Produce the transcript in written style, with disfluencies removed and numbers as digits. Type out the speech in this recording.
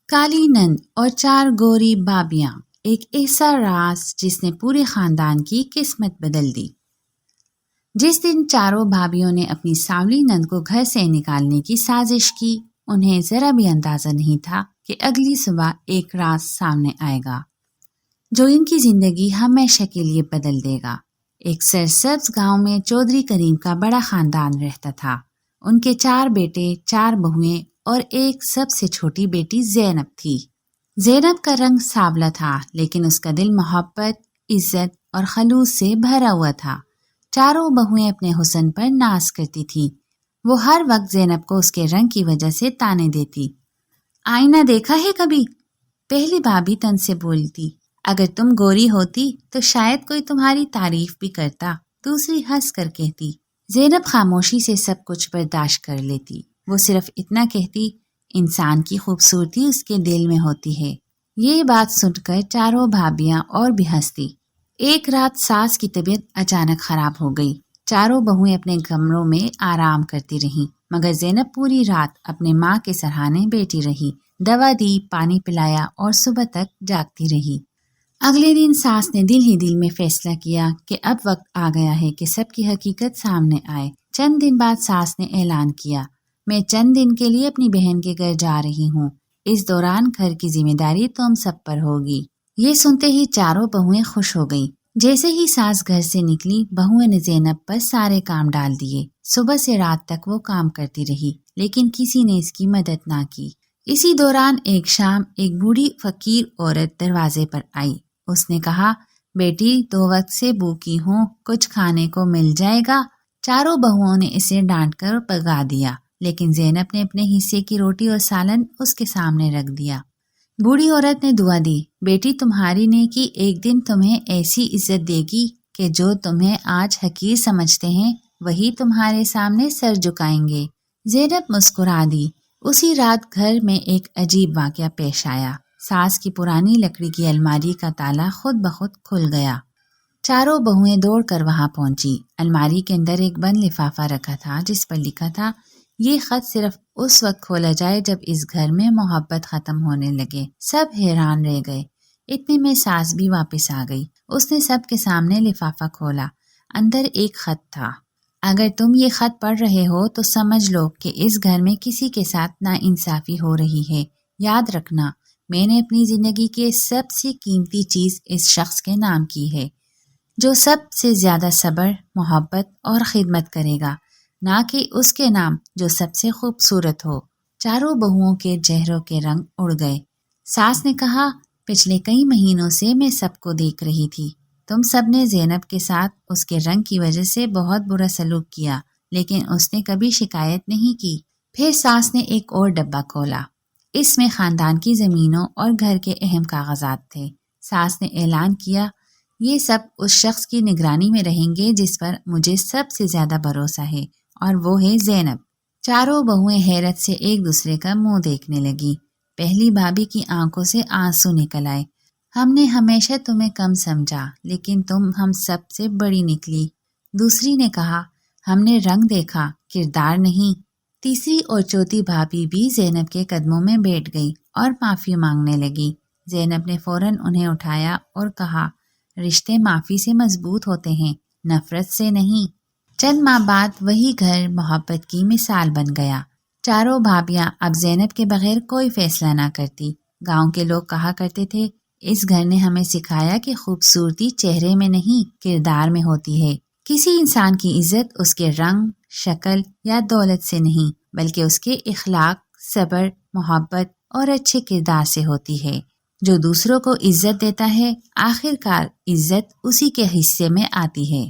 کالی نند اور 4 گوری بابیاں، ایک ایسا راز جس نے پورے خاندان کی قسمت بدل دی۔ جس دن چاروں بھابیوں نے اپنی سانولی نند کو گھر سے نکالنے کی سازش کی، انہیں ذرا بھی اندازہ نہیں تھا کہ اگلی صبح ایک راز سامنے آئے گا جو ان کی زندگی ہمیشہ کے لیے بدل دے گا۔ ایک سرسبز گاؤں میں چودھری کریم کا بڑا خاندان رہتا تھا۔ ان کے 4 بیٹے، 4 بہویں اور ایک سب سے چھوٹی بیٹی زینب تھی۔ زینب کا رنگ سانولا تھا، لیکن اس کا دل محبت، عزت اور خلوص سے بھرا ہوا تھا۔ چاروں بہویں اپنے حسن پر ناز کرتی تھیں۔ وہ ہر وقت زینب کو اس کے رنگ کی وجہ سے طعنے دیتی۔ آئینہ دیکھا ہے کبھی؟ پہلی بھابی تن سے بولتی۔ اگر تم گوری ہوتی تو شاید کوئی تمہاری تعریف بھی کرتا، دوسری ہنس کر کہتی۔ زینب خاموشی سے سب کچھ برداشت کر لیتی۔ وہ صرف اتنا کہتی، انسان کی خوبصورتی اس کے دل میں ہوتی ہے۔ یہ بات سن کر چاروں بھابیاں اور بھی ہنستی۔ ایک رات ساس کی طبیعت اچانک خراب ہو گئی۔ چاروں بہویں اپنے کمروں میں آرام کرتی رہیں، مگر زینب پوری رات اپنے ماں کے سرہانے بیٹھی رہی، دوا دی، پانی پلایا اور صبح تک جاگتی رہی۔ اگلے دن ساس نے دل ہی دل میں فیصلہ کیا کہ اب وقت آ گیا ہے کہ سب کی حقیقت سامنے آئے۔ چند دن بعد ساس نے اعلان کیا، میں چند دن کے لیے اپنی بہن کے گھر جا رہی ہوں، اس دوران گھر کی ذمہ داری تم سب پر ہوگی۔ یہ سنتے ہی چاروں بہویں خوش ہو گئیں۔ جیسے ہی ساس گھر سے نکلی، بہویں نے زینب پر سارے کام ڈال دیے۔ صبح سے رات تک وہ کام کرتی رہی، لیکن کسی نے اس کی مدد نہ کی۔ اسی دوران ایک شام ایک بوڑھی فقیر عورت دروازے پر آئی۔ اس نے کہا، بیٹی 2 وقت سے بھوکی ہوں، کچھ کھانے کو مل جائے گا؟ چاروں بہوؤں نے اسے ڈانٹ کر بھگا دیا، لیکن زینب نے اپنے حصے کی روٹی اور سالن اس کے سامنے رکھ دیا۔ بوڑھی عورت نے دعا دی، بیٹی تمہاری نیکی ایک دن تمہیں ایسی عزت دے گی کہ جو تمہیں آج حقیر سمجھتے ہیں وہی تمہارے سامنے سر جھکائیں گے۔ زینب مسکرا دی۔ اسی رات گھر میں ایک عجیب واقعہ پیش آیا۔ ساس کی پرانی لکڑی کی الماری کا تالا خود بخود کھل گیا۔ چاروں بہویں دوڑ کر وہاں پہنچی۔ الماری کے اندر ایک بند لفافہ رکھا تھا جس پر لکھا تھا، یہ خط صرف اس وقت کھولا جائے جب اس گھر میں محبت ختم ہونے لگے۔ سب حیران رہ گئے۔ اتنے میں ساس بھی واپس آ گئی۔ اس نے سب کے سامنے لفافہ کھولا۔ اندر ایک خط تھا۔ اگر تم یہ خط پڑھ رہے ہو تو سمجھ لو کہ اس گھر میں کسی کے ساتھ ناانصافی ہو رہی ہے۔ یاد رکھنا، میں نے اپنی زندگی کے سب سے قیمتی چیز اس شخص کے نام کی ہے، جو سب سے زیادہ صبر، محبت اور خدمت کرے گا، نہ کہ اس کے نام جو سب سے خوبصورت ہو۔ چاروں بہوؤں کے چہروں کے رنگ اڑ گئے۔ ساس نے کہا، پچھلے کئی مہینوں سے میں سب کو دیکھ رہی تھی۔ تم سب نے زینب کے ساتھ اس کے رنگ کی وجہ سے بہت برا سلوک کیا، لیکن اس نے کبھی شکایت نہیں کی۔ پھر ساس نے ایک اور ڈبہ کھولا۔ اس میں خاندان کی زمینوں اور گھر کے اہم کاغذات تھے۔ ساس نے اعلان کیا، یہ سب اس شخص کی نگرانی میں رہیں گے جس پر مجھے سب سے زیادہ بھروسہ ہے، اور وہ ہے زینب۔ چاروں بہویں حیرت سے ایک دوسرے کا منہ دیکھنے لگی۔ پہلی بھابی کی آنکھوں سے آنسو نکل آئے۔ ہم نے ہمیشہ تمہیں کم سمجھا، لیکن تم ہم سب سے بڑی نکلی۔ دوسری نے کہا، ہم نے رنگ دیکھا، کردار نہیں۔ تیسری اور چوتھی بھابی بھی زینب کے قدموں میں بیٹھ گئی اور معافی مانگنے لگی۔ زینب نے فوراً انہیں اٹھایا اور کہا، رشتے معافی سے مضبوط ہوتے ہیں، نفرت سے نہیں۔ چند ماہ بعد وہی گھر محبت کی مثال بن گیا۔ چاروں بھابیاں اب زینب کے بغیر کوئی فیصلہ نہ کرتی۔ گاؤں کے لوگ کہا کرتے تھے، اس گھر نے ہمیں سکھایا کہ خوبصورتی چہرے میں نہیں، کردار میں ہوتی ہے۔ کسی انسان کی عزت اس کے رنگ، شکل یا دولت سے نہیں، بلکہ اس کے اخلاق، صبر، محبت اور اچھے کردار سے ہوتی ہے۔ جو دوسروں کو عزت دیتا ہے، آخر کار عزت اسی کے حصے میں آتی ہے۔